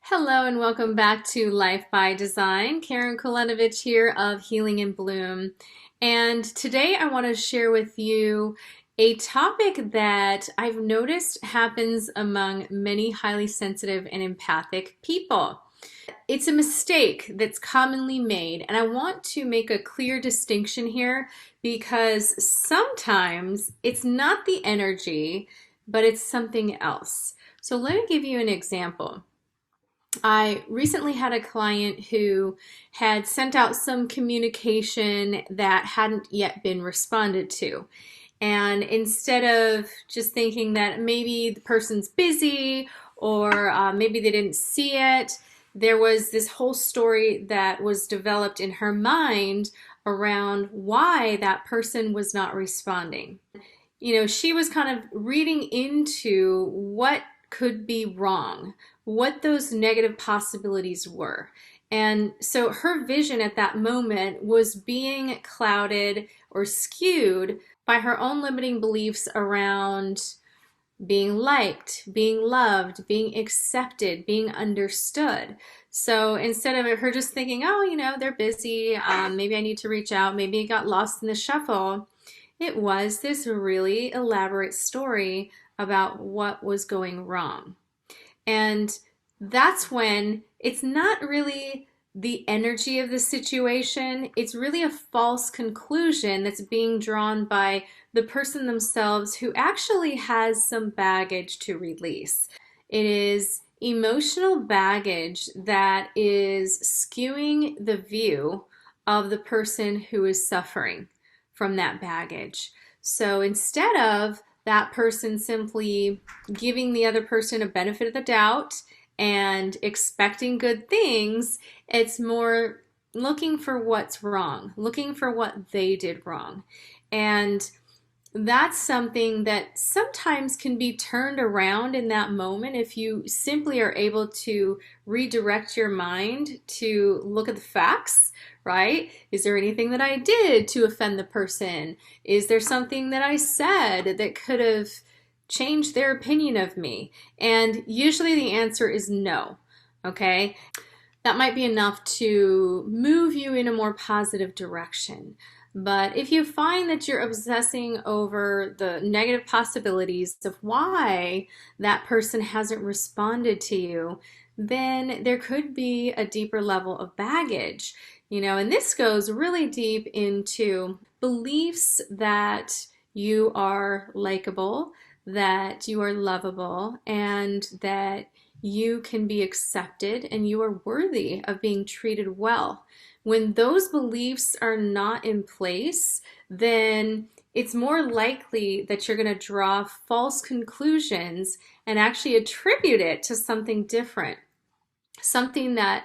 Hello and welcome back to Life by Design. Karen Kolenovich here of Healing in Bloom. And today I want to share with you a topic that I've noticed happens among many highly sensitive and empathic people. It's a mistake that's commonly made, and I want to make a clear distinction here because sometimes it's not the energy, but it's something else. So let me give you an example. I recently had a client who had sent out some communication that hadn't yet been responded to. And instead of just thinking that maybe the person's busy or maybe they didn't see it, there was this whole story that was developed in her mind around why that person was not responding. She was kind of reading into what could be wrong, what those negative possibilities were. And so her vision at that moment was being clouded or skewed by her own limiting beliefs around being liked, being loved, being accepted, being understood. So instead of her just thinking, oh, they're busy, maybe I need to reach out, maybe it got lost in the shuffle, it was this really elaborate story about what was going wrong. And that's when it's not really the energy of the situation, it's really a false conclusion that's being drawn by the person themselves who actually has some baggage to release. It is emotional baggage that is skewing the view of the person who is suffering from that baggage. So instead of that person simply giving the other person a benefit of the doubt and expecting good things, it's more looking for what's wrong, looking for what they did wrong. And that's something that sometimes can be turned around in that moment if you simply are able to redirect your mind to look at the facts, right? Is there anything that I did to offend the person? Is there something that I said that could have changed their opinion of me? And usually the answer is no, okay? That might be enough to move you in a more positive direction. But if you find that you're obsessing over the negative possibilities of why that person hasn't responded to you, then there could be a deeper level of baggage. And this goes really deep into beliefs that you are likable, that you are lovable, and that you can be accepted and you are worthy of being treated well. When those beliefs are not in place, then it's more likely that you're going to draw false conclusions and actually attribute it to something different. Something that,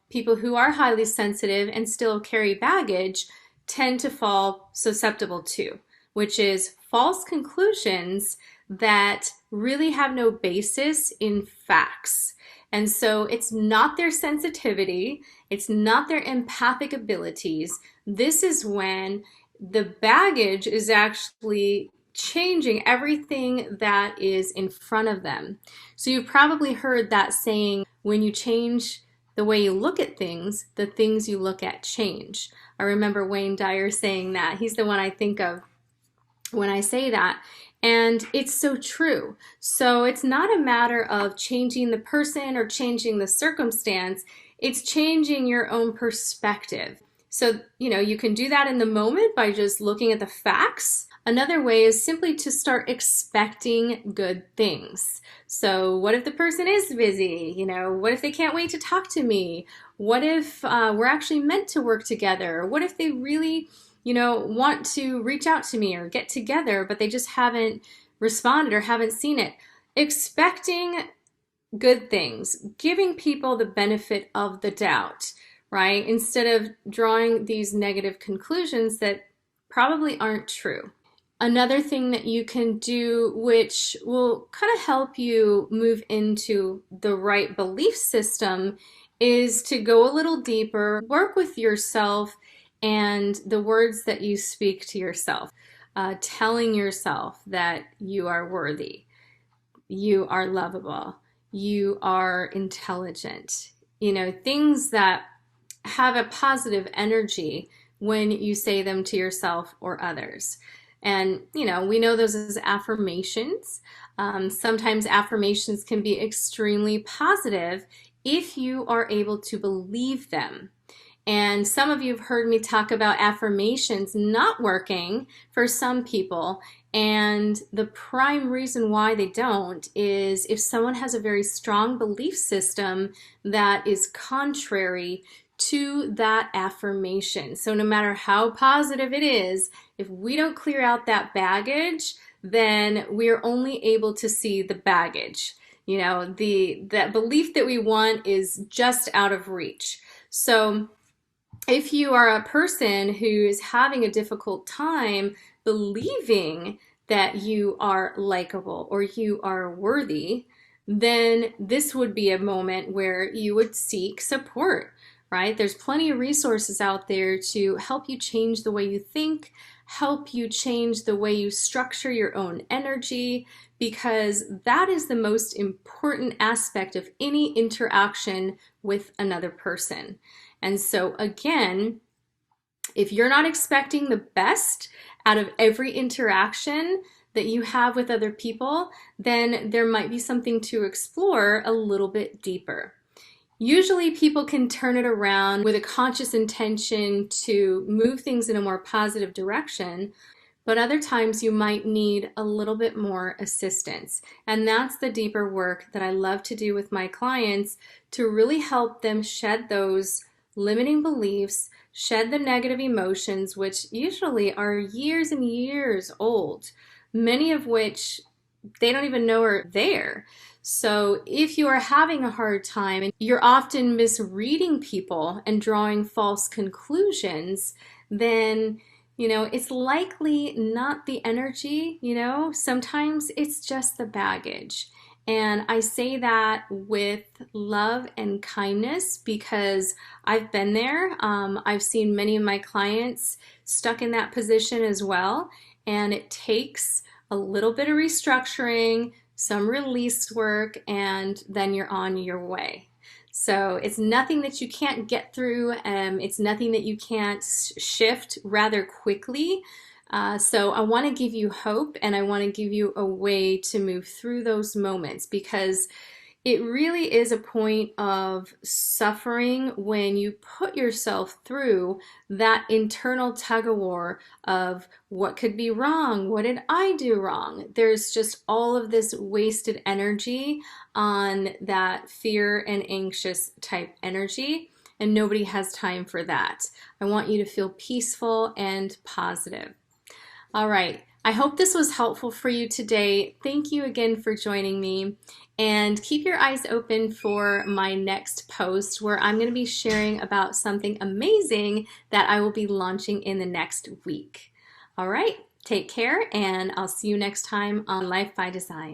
people who are highly sensitive and still carry baggage tend to fall susceptible to, which is false conclusions that really have no basis in facts. And so it's not their sensitivity, it's not their empathic abilities. This is when the baggage is actually changing everything that is in front of them. So you've probably heard that saying, when you change the way you look at things, the things you look at change. I remember Wayne Dyer saying that. He's the one I think of when I say that. And it's so true. So it's not a matter of changing the person or changing the circumstance. It's changing your own perspective. So, you can do that in the moment by just looking at the facts. Another way is simply to start expecting good things. So what if the person is busy? What if they can't wait to talk to me? What if we're actually meant to work together? What if they really want to reach out to me or get together, but they just haven't responded or haven't seen it? Expecting good things, giving people the benefit of the doubt, right? Instead of drawing these negative conclusions that probably aren't true. Another thing that you can do, which will kind of help you move into the right belief system, is to go a little deeper, work with yourself and the words that you speak to yourself, telling yourself that you are worthy, you are lovable, you are intelligent. You know, things that have a positive energy when you say them to yourself or others. And, you know, we know those as affirmations. Sometimes affirmations can be extremely positive if you are able to believe them. And some of you have heard me talk about affirmations not working for some people. And the prime reason why they don't is if someone has a very strong belief system that is contrary to that affirmation. So no matter how positive it is, if we don't clear out that baggage, then we're only able to see the baggage. You know, that belief that we want is just out of reach. So if you are a person who is having a difficult time believing that you are likable or you are worthy, then this would be a moment where you would seek support, right? There's plenty of resources out there to help you change the way you think, help you change the way you structure your own energy, because that is the most important aspect of any interaction with another person. And so again, if you're not expecting the best out of every interaction that you have with other people, then there might be something to explore a little bit deeper. Usually people can turn it around with a conscious intention to move things in a more positive direction, but other times you might need a little bit more assistance. And that's the deeper work that I love to do with my clients to really help them shed those limiting beliefs, shed the negative emotions, which usually are years and years old, many of which they don't even know are there. So if you are having a hard time and you're often misreading people and drawing false conclusions, then it's likely not the energy, sometimes it's just the baggage. And I say that with love and kindness because I've been there. I've seen many of my clients stuck in that position as well. And it takes a little bit of restructuring, some release work, and then you're on your way. So it's nothing that you can't get through. It's nothing that you can't shift rather quickly. So I want to give you hope, and I want to give you a way to move through those moments, because it really is a point of suffering when you put yourself through that internal tug of war of what could be wrong, what did I do wrong? There's just all of this wasted energy on that fear and anxious type energy, and nobody has time for that. I want you to feel peaceful and positive. All right, I hope this was helpful for you today. Thank you again for joining me, and keep your eyes open for my next post where I'm going to be sharing about something amazing that I will be launching in the next week. All right, take care, and I'll see you next time on Life by Design.